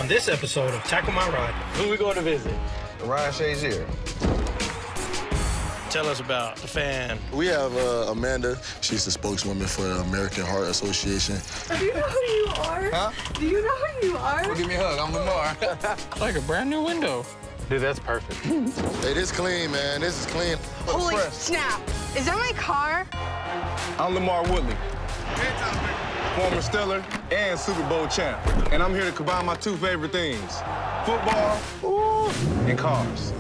On this episode of Tackle My Ride, who we going to visit? Shazier. Tell us about the fan. We have Amanda. She's the spokeswoman for the American Heart Association. Do you know who you are? Huh? Do you know who you are? Well, give me a hug. I'm LaMarr. Like a brand new window. Dude, that's perfect. Hey, this clean, man. This is clean. Holy snap. Is that my car? I'm LaMarr Woodley, former Steeler and Super Bowl champ. And I'm here to combine my two favorite things, football and cars.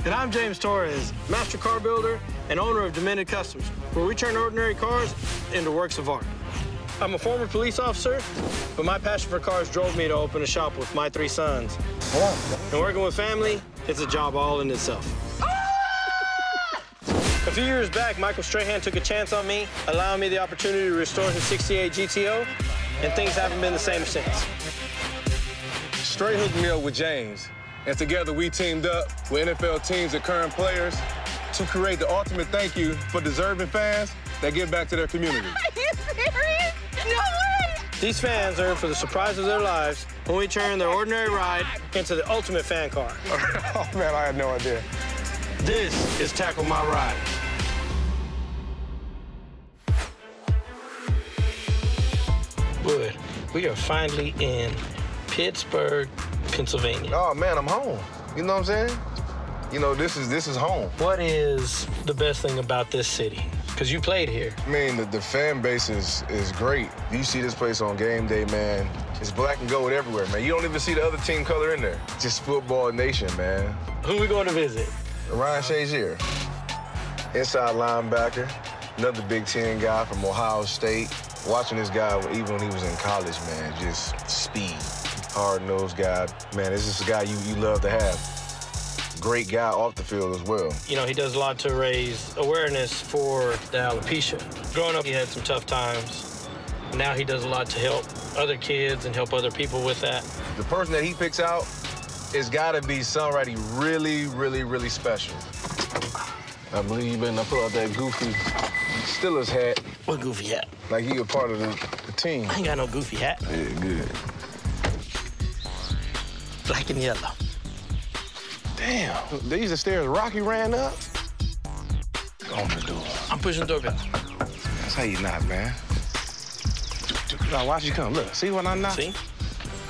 And I'm James Torres, master car builder and owner of Demented Customs, where we turn ordinary cars into works of art. I'm a former police officer, but my passion for cars drove me to open a shop with my 3 sons. And working with family, it's a job all in itself. A few years back, Michael Strahan took a chance on me, allowing me the opportunity to restore his 68 GTO, and things haven't been the same since. Stray hooked me up with James, and together we teamed up with NFL teams and current players to create the ultimate thank you for deserving fans that give back to their community. Are you serious? No way! These fans are in for the surprise of their lives when we turn their ordinary ride into the ultimate fan car. Oh, man, I had no idea. This is Tackle My Ride. Bud, we are finally in Pittsburgh, Pennsylvania. Oh, man, I'm home. You know what I'm saying? You know, this is home. What is the best thing about this city? Because you played here. I mean, the fan base is great. You see this place on game day, man. It's black and gold everywhere, man. You don't even see the other team color in there. Just football nation, man. Who we going to visit? Shazier, inside linebacker, another Big Ten guy from Ohio State. Watching this guy, even when he was in college, man, just speed, hard-nosed guy. Man, this is a guy you love to have. Great guy off the field as well. You know, he does a lot to raise awareness for the alopecia. Growing up, he had some tough times. Now he does a lot to help other kids and help other people with that. The person that he picks out has got to be somebody really, really, really special. I believe you better not pull out that goofy Steelers hat. What goofy hat? Like he a part of the team. I ain't got no goofy hat. Yeah, good. Black and yellow. Damn, these are stairs Rocky ran up? On the door. I'm pushing the doorbell. That's how you knock, man. Now watch you come. Look, see what I knock? See?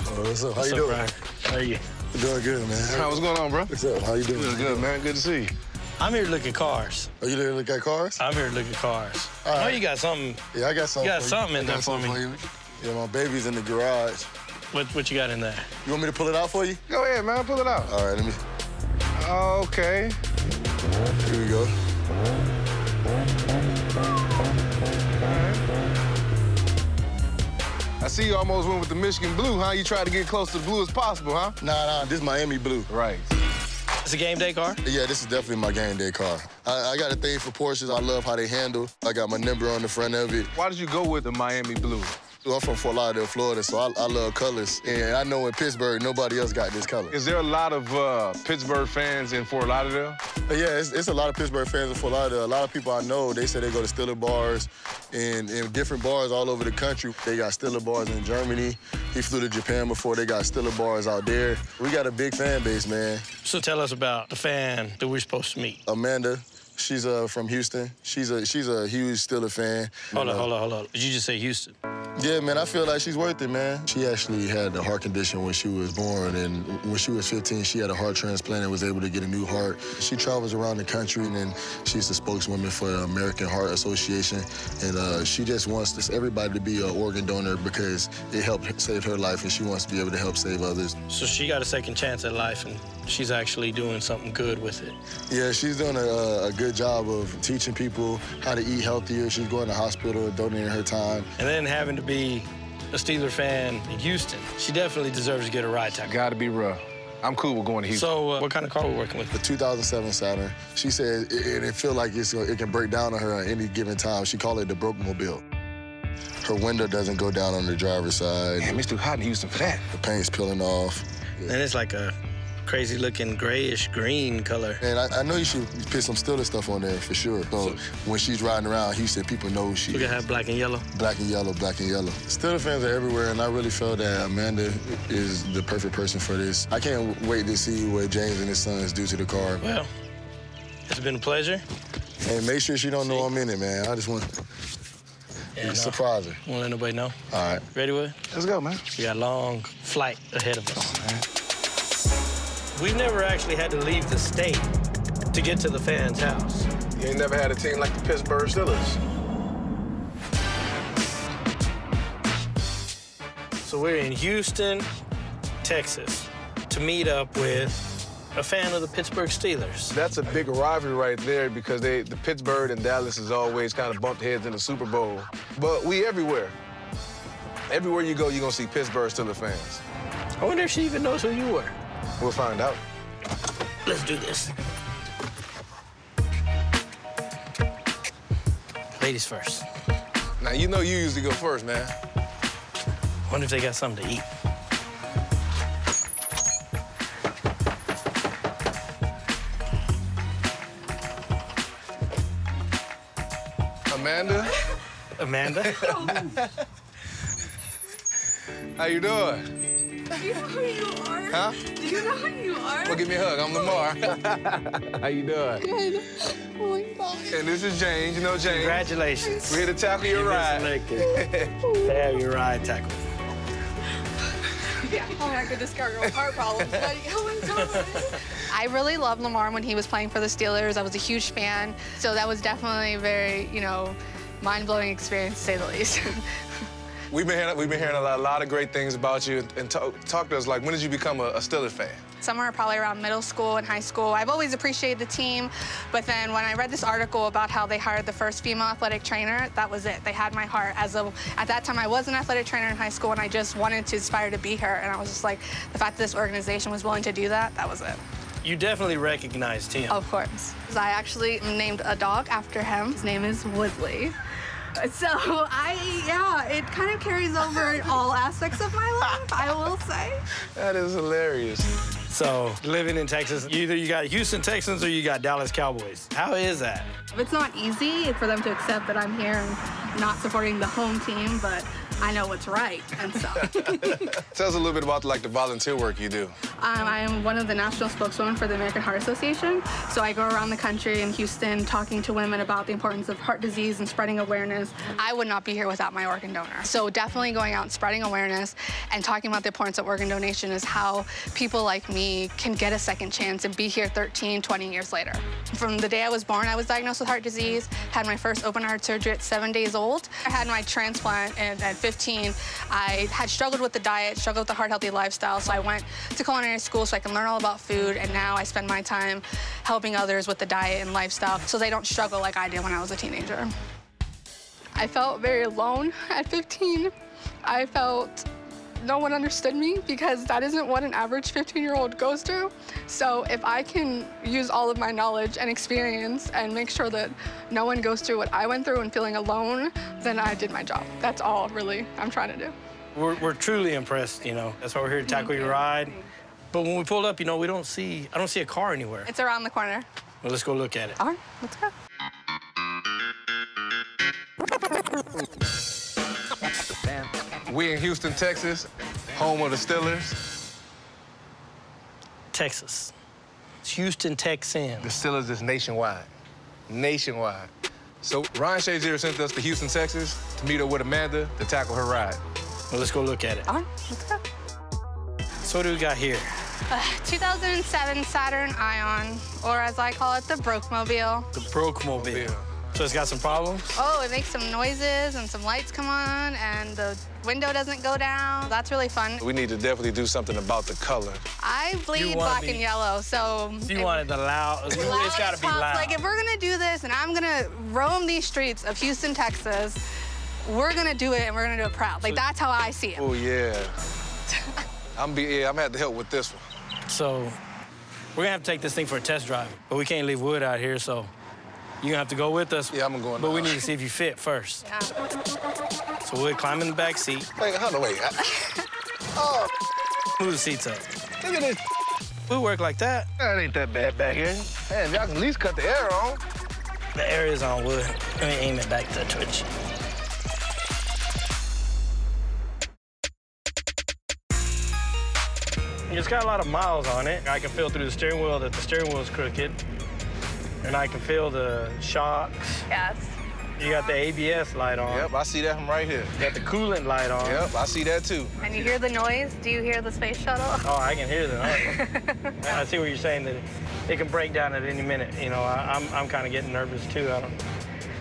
Oh, what's up? How What's you up, doing? Brian? How are you? Doing good, man. What's going on, bro? What's up? How you doing? Good, good, man. Good to see you. I'm here to look at cars. Are you there to look at cars? I'm here to look at cars. All I know right. you got something. Yeah, I got something. You got for something in I there got for something me. Yeah, my baby's in the garage. What you got in there? You want me to pull it out for you? Go ahead, man, pull it out. All right, let me. Okay. Here we go. I see you almost went with the Michigan blue, huh? You tried to get close to the blue as possible, huh? Nah, this is Miami blue. Right. It's a game day car? Yeah, this is definitely my game day car. I got a thing for Porsches. I love how they handle. I got my number on the front of it. Why did you go with the Miami blue? I'm from Fort Lauderdale, Florida, so I love colors. And I know in Pittsburgh, nobody else got this color. Is there a lot of Pittsburgh fans in Fort Lauderdale? Yeah, it's a lot of Pittsburgh fans in Fort Lauderdale. A lot of people I know, they say they go to Steeler bars and in different bars all over the country. They got Steeler bars in Germany. He flew to Japan before. They got Steeler bars out there. We got a big fan base, man. So tell us about the fan that we're supposed to meet. Amanda, she's from Houston. She's a huge Steeler fan. Hold on. Did you just say Houston? Yeah, man, I feel like she's worth it, man. She actually had a heart condition when she was born, and when she was 15, she had a heart transplant and was able to get a new heart. She travels around the country, and then she's the spokeswoman for the American Heart Association, and she just wants everybody to be an organ donor because it helped save her life, and she wants to be able to help save others. So she got a second chance at life, and she's actually doing something good with it. Yeah, she's doing a good job of teaching people how to eat healthier. She's going to the hospital, donating her time. And then having to be a Steeler fan in Houston, she definitely deserves to get a ride tackle. Gotta be rough. I'm cool with going to Houston. So what kind of car are we working with? The 2007 Saturn. She said it feel like it can break down on her at any given time. She called it the broke mobile. Her window doesn't go down on the driver's side. Damn, it's too hot in Houston for that. The paint's peeling off. And it's like a crazy-looking grayish-green color. And I know you should put some Steelers stuff on there for sure. So when she's riding around Houston, people know she... We can have black and yellow. Black and yellow, black and yellow. Steelers fans are everywhere, and I really feel that Amanda is the perfect person for this. I can't wait to see what James and his sons do to the car. Well, it's been a pleasure. And make sure she don't know I'm in it, man. I just want to surprise her. Won't let nobody know. All right. Ready, Wood? Let's go, man. We got a long flight ahead of us. We've never actually had to leave the state to get to the fans' house. You ain't never had a team like the Pittsburgh Steelers. So we're in Houston, Texas, to meet up with a fan of the Pittsburgh Steelers. That's a big rivalry right there because the Pittsburgh and Dallas has always kind of bumped heads in the Super Bowl. But we everywhere. Everywhere you go, you're going to see Pittsburgh Steelers fans. I wonder if she even knows who you were. We'll find out. Let's do this. Ladies first. Now, you know you usually go first, man. Wonder if they got something to eat. Amanda? Amanda? How you doing? Do you know who you are? Huh? Do you know who you are? Well, give me a hug. I'm LaMarr. How you doing? Good. Oh my God. And this is James. You know James. Congratulations. We're here to tackle your ride. To have your ride tackled. Yeah, oh, I could discard your heart problems, buddy. Oh my God. I really loved LaMarr when he was playing for the Steelers. I was a huge fan. So that was definitely a very, mind-blowing experience, to say the least. We've been hearing a lot of great things about you. And talk to us, like, when did you become a Steelers fan? Somewhere probably around middle school and high school. I've always appreciated the team, but then when I read this article about how they hired the first female athletic trainer, that was it. They had my heart. At that time, I was an athletic trainer in high school, and I just wanted to aspire to be her. And I was just like, the fact that this organization was willing to do that, that was it. You definitely recognized him. Of course. I actually named a dog after him. His name is Woodley. So it kind of carries over in all aspects of my life, I will say. That is hilarious. So, living in Texas, either you got Houston Texans or you got Dallas Cowboys. How is that? It's not easy for them to accept that I'm here and not supporting the home team, but I know what's right, and so. Tell us a little bit about, like, the volunteer work you do. I am one of the national spokeswomen for the American Heart Association. So I go around the country in Houston talking to women about the importance of heart disease and spreading awareness. I would not be here without my organ donor. So definitely going out and spreading awareness and talking about the importance of organ donation is how people like me can get a second chance and be here 13, 20 years later. From the day I was born, I was diagnosed with heart disease, had my first open heart surgery at 7 days old. I had my transplant at 15. I had struggled with the diet, struggled with the heart-healthy lifestyle, so I went to culinary school so I can learn all about food, and now I spend my time helping others with the diet and lifestyle so they don't struggle like I did when I was a teenager. I felt very alone at 15. I felt no one understood me because that isn't what an average 15-year-old goes through. So if I can use all of my knowledge and experience and make sure that no one goes through what I went through and feeling alone, then I did my job. That's all, really, I'm trying to do. We're truly impressed, That's why we're here to tackle your ride. But when we pulled up, I don't see a car anywhere. It's around the corner. Well, let's go look at it. All right, let's go. We in Houston, Texas, home of the Steelers. Texas. It's Houston, Texans. The Steelers is nationwide. Nationwide. So Ryan Shazier sent us to Houston, Texas to meet up with Amanda to tackle her ride. Well, let's go look at it. All right, let's go. So what do we got here? 2007 Saturn Ion, or as I call it, the Broke-mobile. The Broke-mobile. So it's got some problems? Oh, it makes some noises and some lights come on and the window doesn't go down. That's really fun. We need to definitely do something about the color. I bleed black and yellow, so... You wanted the loud, it's got to be loud. Like, if we're going to do this and I'm going to roam these streets of Houston, Texas, we're going to do it and we're going to do it proud. Like, that's how I see it. Oh, yeah. I'm going to have to help with this one. So we're going to have to take this thing for a test drive, but we can't leave Wood out here, so you're going to have to go with us. Yeah, I'm going to go in. But we need to see if you fit first. Yeah. So Wood, climb in the back seat. Wait, hold on, wait. Move the seats up. Look at this. We work like that. That ain't that bad back here. Man, y'all can at least cut the air on. The air is on wood. Let me aim it back to the twitch. It's got a lot of miles on it. I can feel through the steering wheel that the steering wheel is crooked. And I can feel the shocks. Yes. You got the ABS light on. Yep, I see that from right here. You got the coolant light on. Yep, I see that too. And you hear the noise? Do you hear the space shuttle? Oh, I can hear the noise. I see what you're saying, that it can break down at any minute. You know, I'm kind of getting nervous too.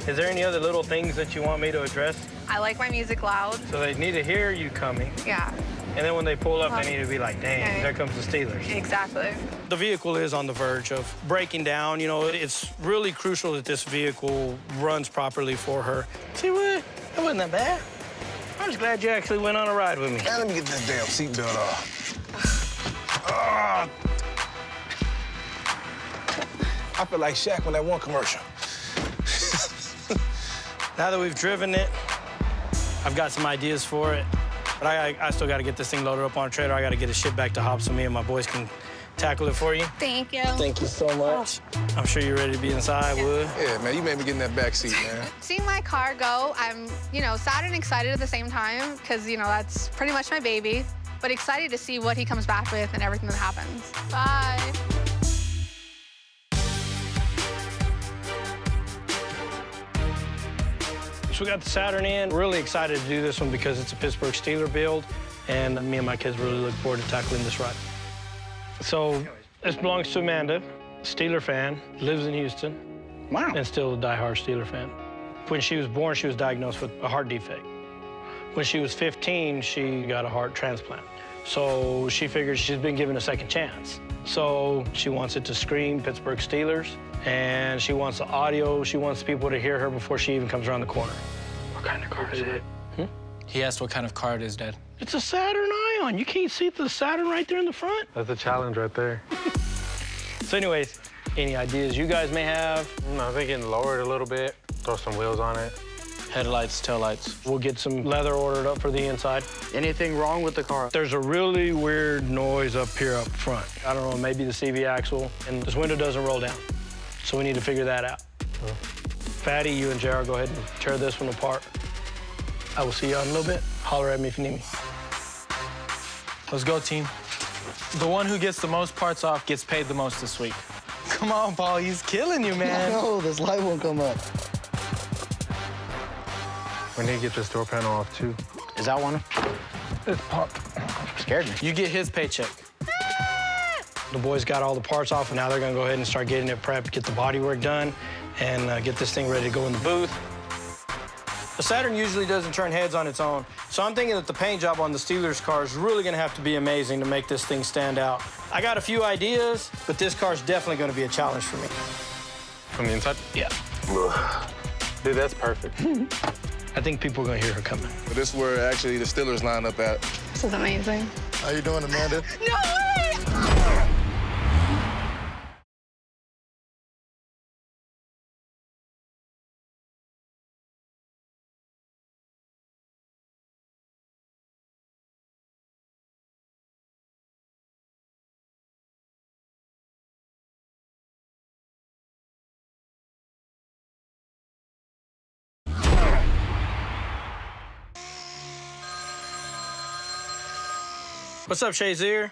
Is there any other little things that you want me to address? I like my music loud. So they need to hear you coming. Yeah. And then when they pull up, they need to be like, dang, there comes the Steelers. Exactly. The vehicle is on the verge of breaking down. You know, it's really crucial that this vehicle runs properly for her. See what? That wasn't that bad. I'm just glad you actually went on a ride with me. Man, let me get this damn seatbelt off. I feel like Shaq on that one commercial. Now that we've driven it, I've got some ideas for it. But I still got to get this thing loaded up on a trailer. I got to get it shipped back to Hop so me and my boys can tackle it for you. Thank you. Thank you so much. I'm sure you're ready to be inside, Wood. Yeah, man, you made me get in that back seat, man. Seeing my car go, I'm, sad and excited at the same time because, that's pretty much my baby. But excited to see what he comes back with and everything that happens. Bye. So we got the Saturn in. Really excited to do this one because it's a Pittsburgh Steeler build, and me and my kids really look forward to tackling this ride. So this belongs to Amanda, Steeler fan, lives in Houston. Wow. And still a diehard Steeler fan. When she was born, she was diagnosed with a heart defect. When she was 15, she got a heart transplant. So she figured she's been given a second chance. So she wants it to scream Pittsburgh Steelers, and she wants the audio. She wants people to hear her before she even comes around the corner. What kind of car is it? He asked what kind of car it is, Dad. It's a Saturn Ion. You can't see the Saturn right there in the front. That's a challenge right there. So anyways, any ideas you guys may have? I'm thinking lower it a little bit, throw some wheels on it. Headlights, taillights. We'll get some leather ordered up for the inside. Anything wrong with the car? There's a really weird noise up here up front. I don't know, maybe the CV axle, and this window doesn't roll down. So we need to figure that out. Fatty, you and JR go ahead and tear this one apart. I will see you in a little bit. Holler at me if you need me. Let's go, team. The one who gets the most parts off gets paid the most this week. Come on, Paul, he's killing you, man. No, this light won't come up. We need to get this door panel off, too. Is that one? It's popped. Scared me. You get his paycheck. The boys got all the parts off, and now they're gonna go ahead and start getting it prepped, get the bodywork done, and get this thing ready to go in the booth. The Saturn usually doesn't turn heads on its own, so I'm thinking that the paint job on the Steelers car is really gonna have to be amazing to make this thing stand out. I got a few ideas, but this car's definitely gonna be a challenge for me. From the inside? Yeah. Dude, that's perfect. I think people are gonna hear her coming. But this is where actually the Steelers line up at. This is amazing. How you doing, Amanda? No way! What's up, Shazier? Man,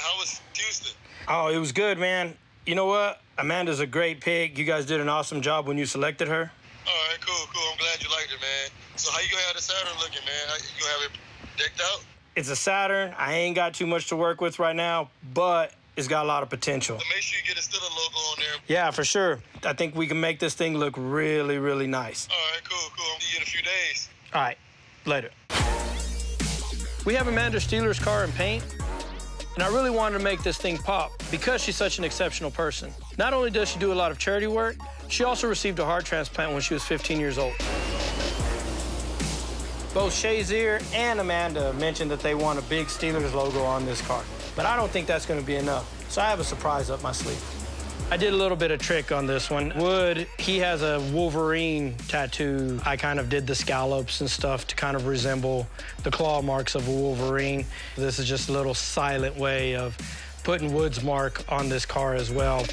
how was Houston? Oh, it was good, man. You know what? Amanda's a great pick. You guys did an awesome job when you selected her. All right, cool. I'm glad you liked it, man. So how you gonna have the Saturn looking, man? How you gonna have it decked out? It's a Saturn. I ain't got too much to work with right now, but it's got a lot of potential. So make sure you get a Steeler logo on there. Yeah, for sure. I think we can make this thing look really, really nice. All right, cool. I'll see you in a few days. All right, later. We have Amanda Steeler's car and paint, and I really wanted to make this thing pop because she's such an exceptional person. Not only does she do a lot of charity work, she also received a heart transplant when she was 15 years old. Both Shazier and Amanda mentioned that they want a big Steelers logo on this car, but I don't think that's going to be enough, so I have a surprise up my sleeve. I did a little bit of trick on this one. Wood, he has a Wolverine tattoo. I kind of did the scallops and stuff to kind of resemble the claw marks of a Wolverine. This is just a little silent way of putting Wood's mark on this car as well.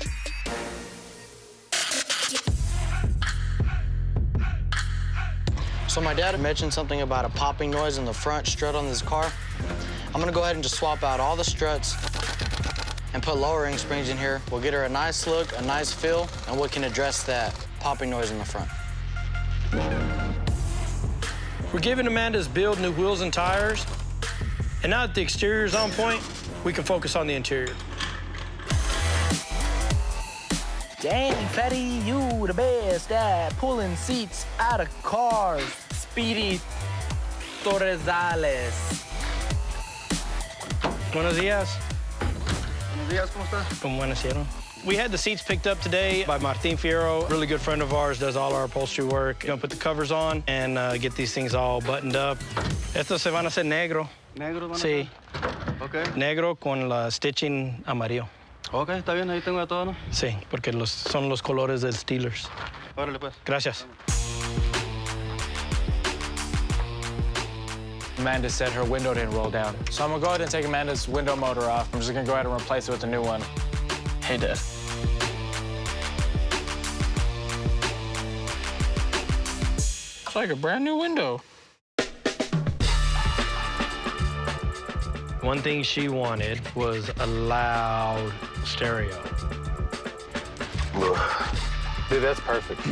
So my dad mentioned something about a popping noise in the front strut on this car. I'm gonna go ahead and just swap out all the struts and put lowering springs in here. We'll get her a nice look, a nice feel, and we can address that popping noise in the front. We're giving Amanda's build new wheels and tires. And now that the exterior's on point, we can focus on the interior. Dang, Fatty, you the best at pulling seats out of cars. Speedy Torresales. Buenos días. Buenos días, ¿cómo está? ¿Cómo amanecieron? We had the seats picked up today by Martin Fierro, really good friend of ours, does all our upholstery work. Gonna put the covers on and get these things all buttoned up. Estos se van a hacer negro. ¿Negro van a Sí. ser? Ok. Negro con la stitching amarillo. Ok, está bien, ahí tengo de todo, ¿no? Sí, porque son los colores del Steelers. Órale, pues. Gracias. Amanda said her window didn't roll down. So I'm gonna go ahead and take Amanda's window motor off. I'm just gonna go ahead and replace it with a new one. Hey, Dad. It's like a brand new window. One thing she wanted was a loud stereo. Dude, that's perfect.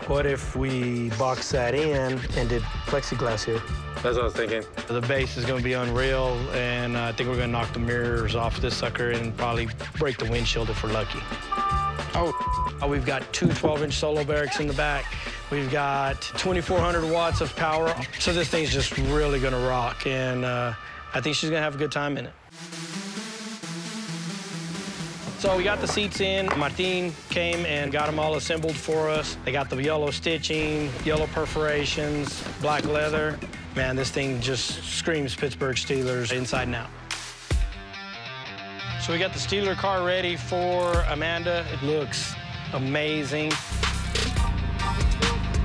What if we box that in and did plexiglass here? That's what I was thinking. The bass is gonna be unreal, and I think we're gonna knock the mirrors off this sucker and probably break the windshield if we're lucky. Oh, we've got two 12-inch solo barracks in the back. We've got 2,400 watts of power. So this thing's just really gonna rock, and I think she's gonna have a good time in it. So we got the seats in. Martin came and got them all assembled for us. They got the yellow stitching, yellow perforations, black leather. Man, this thing just screams Pittsburgh Steelers inside and out. So we got the Steeler car ready for Amanda. It looks amazing.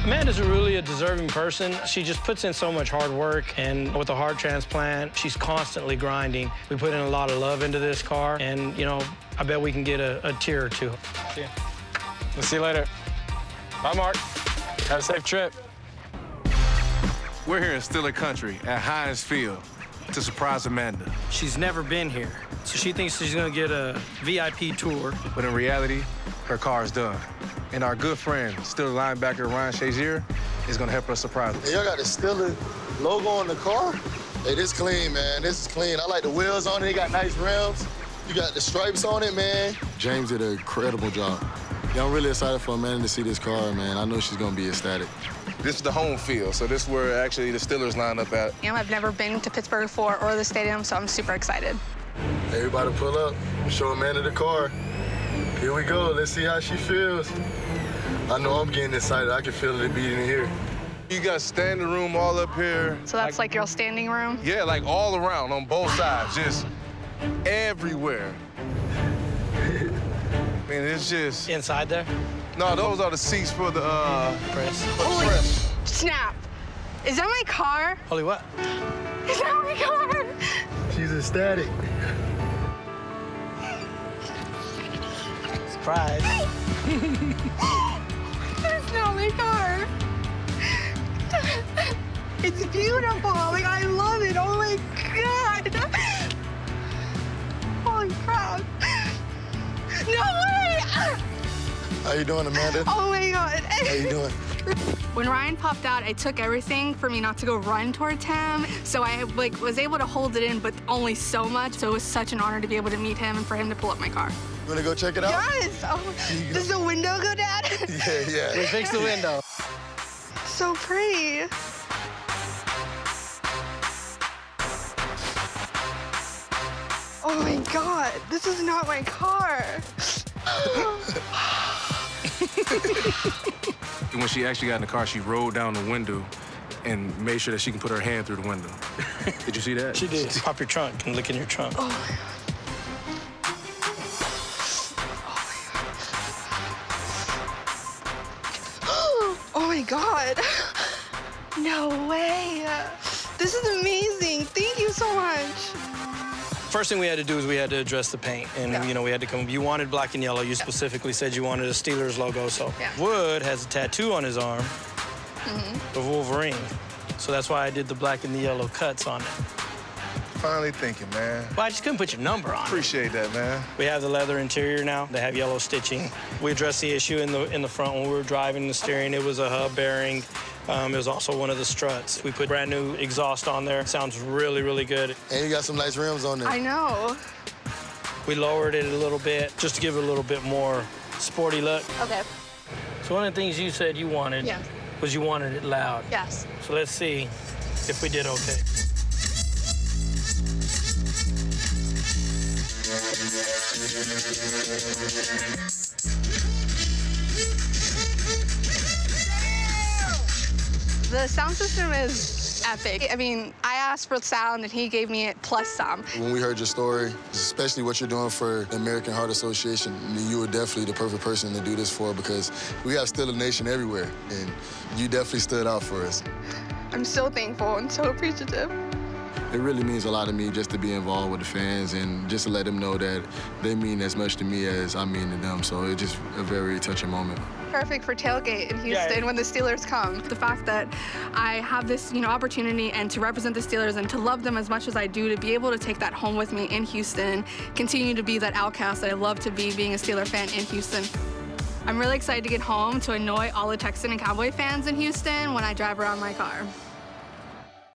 Amanda's really a deserving person. She just puts in so much hard work, and with a heart transplant, she's constantly grinding. We put in a lot of love into this car, and, you know, I bet we can get a tear or two. See ya. We'll see you later. Bye, Mark. Have a safe trip. We're here in Steeler Country at Heinz Field to surprise Amanda. She's never been here, so she thinks she's gonna get a VIP tour. But in reality, her car is done. And our good friend, Steeler linebacker Ryan Shazier, is gonna help us surprise us. Hey, y'all got the Steeler logo on the car? Hey, this clean, man. This is clean. I like the wheels on it. They got nice rims. You got the stripes on it, man. James did an incredible job. Yeah, I'm really excited for Amanda to see this car, man. I know she's gonna be ecstatic. This is the home field, so this is where actually the Steelers line up at. You know, I've never been to Pittsburgh before or the stadium, so I'm super excited. Everybody pull up, show Amanda the car. Here we go, let's see how she feels. I know I'm getting excited. I can feel it beating in here. You got standing room all up here. So that's like your standing room? Yeah, like all around on both sides, just everywhere. I mean, it's just... Inside there? No, those are the seats for the, Press. Holy press. snap. Is that my car? Holy what? Is that my car? She's ecstatic. Surprise. That's not my car. It's beautiful. Like, I love it. Oh, my God. Holy crap. No way. How you doing, Amanda? Oh, my God. How you doing? When Ryan popped out, it took everything for me not to go run towards him. So I was able to hold it in, but only so much. So it was such an honor to be able to meet him and for him to pull up my car. You wanna go check it out? Yes. Oh, does the window go, Dad? Yeah. We fixed the window. So pretty. Oh my God, this is not my car. When she actually got in the car, she rolled down the window and made sure that she can put her hand through the window. Did you see that? She did. Pop your trunk and look in your trunk. Oh my God. Oh my God. No way. This is amazing. Thank you so much. First thing we had to do is we had to address the paint. And, you know, we had to come, you wanted black and yellow. You specifically said you wanted a Steelers logo. So Wood has a tattoo on his arm of Wolverine. So that's why I did the black and the yellow cuts on it. Finally thinking, man. Well, I just couldn't put your number on it. Appreciate that, man. We have the leather interior now. They have yellow stitching. We addressed the issue in the front when we were driving the steering. It was a hub bearing. It was also one of the struts. We put brand new exhaust on there. Sounds really, really good. And you got some nice rims on there. I know. We lowered it a little bit just to give it a little bit more sporty look. Okay. So one of the things you said you wanted was you wanted it loud. Yes. So let's see if we did okay. The sound system is epic. I mean, I asked for sound and he gave me it plus some. When we heard your story, especially what you're doing for the American Heart Association, you were definitely the perfect person to do this for because we have Still a Nation everywhere, and you definitely stood out for us. I'm so thankful and so appreciative. It really means a lot to me just to be involved with the fans and just to let them know that they mean as much to me as I mean to them. So it's just a very touching moment. Perfect for tailgate in Houston when the Steelers come. The fact that I have this, opportunity and to represent the Steelers and to love them as much as I do, to be able to take that home with me in Houston, continue to be that outcast that I love to be being a Steeler fan in Houston. I'm really excited to get home to annoy all the Texan and Cowboy fans in Houston when I drive around my car.